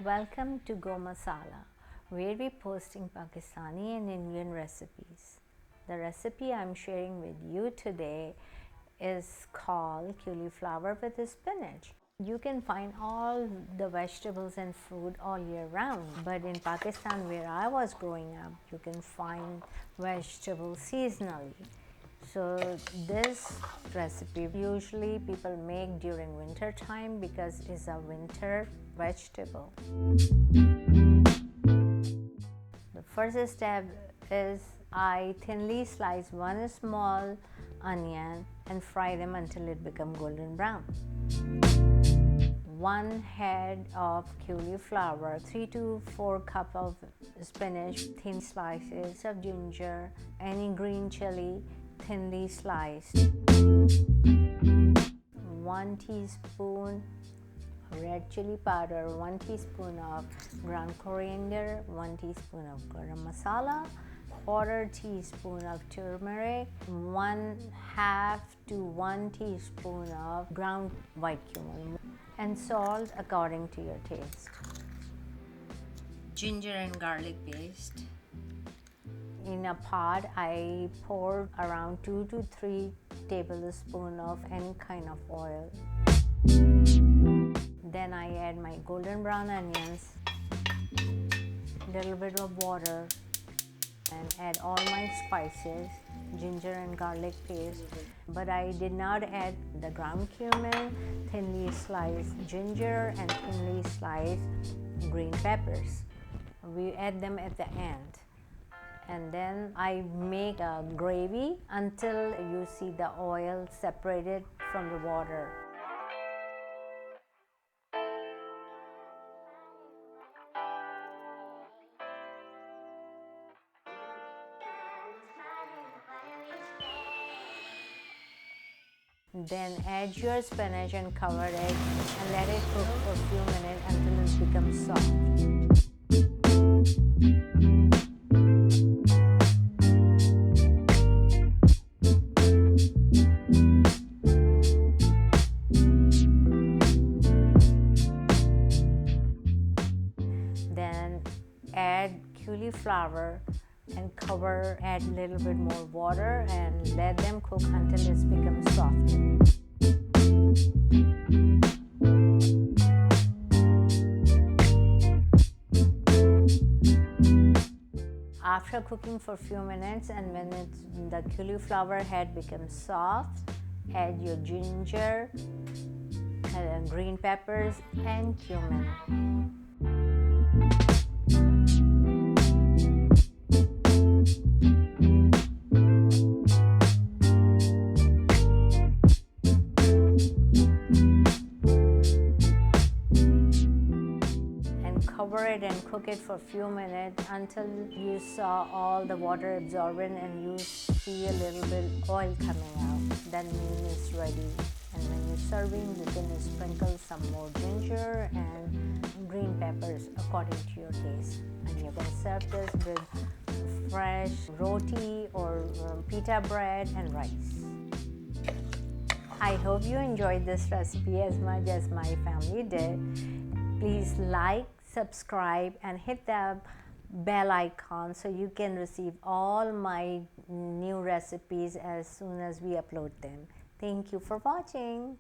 Welcome to Go Masala, where we posting Pakistani and Indian recipes. The recipe I'm sharing with you today is called cauliflower with spinach. You can find all the vegetables and fruit all year round, but in Pakistan where I was growing up, you can find vegetables seasonally. So this recipe usually people make during winter time because it's a winter vegetable. The first step is I thinly slice one small onion and fry them until it becomes golden brown. 1 head of cauliflower, 3 to 4 cups of spinach, thin slices of ginger, any green chili, thinly sliced, 1 teaspoon red chili powder, 1 teaspoon of ground coriander, 1 teaspoon of garam masala, 1/4 teaspoon of turmeric, 1/2 to 1 teaspoon of ground white cumin, and salt according to your taste. Ginger and garlic paste. In a pot, I pour around 2 to 3 tablespoons of any kind of oil. Then I add my golden brown onions, little bit of water, and add all my spices, ginger and garlic paste. But I did not add the ground cumin, thinly sliced ginger, and thinly sliced green peppers. We add them at the end. And then I make a gravy until you see the oil separated from the water. Then add your spinach and cover it and let it cook for a few minutes until it becomes soft. Then add cauliflower and cover, add a little bit more water and let them cook until it becomes soft. After cooking for a few minutes and when the cauliflower head becomes soft, add your ginger, green peppers and cumin. Cover it and cook it for a few minutes until you saw all the water absorbing and you see a little bit oil coming out. That means it's ready. And when you're serving, you can sprinkle some more ginger and green peppers according to your taste. And you can serve this with fresh roti or pita bread and rice. I hope you enjoyed this recipe as much as my family did. Please like, subscribe and hit the bell icon so you can receive all my new recipes as soon as we upload them. Thank you for watching.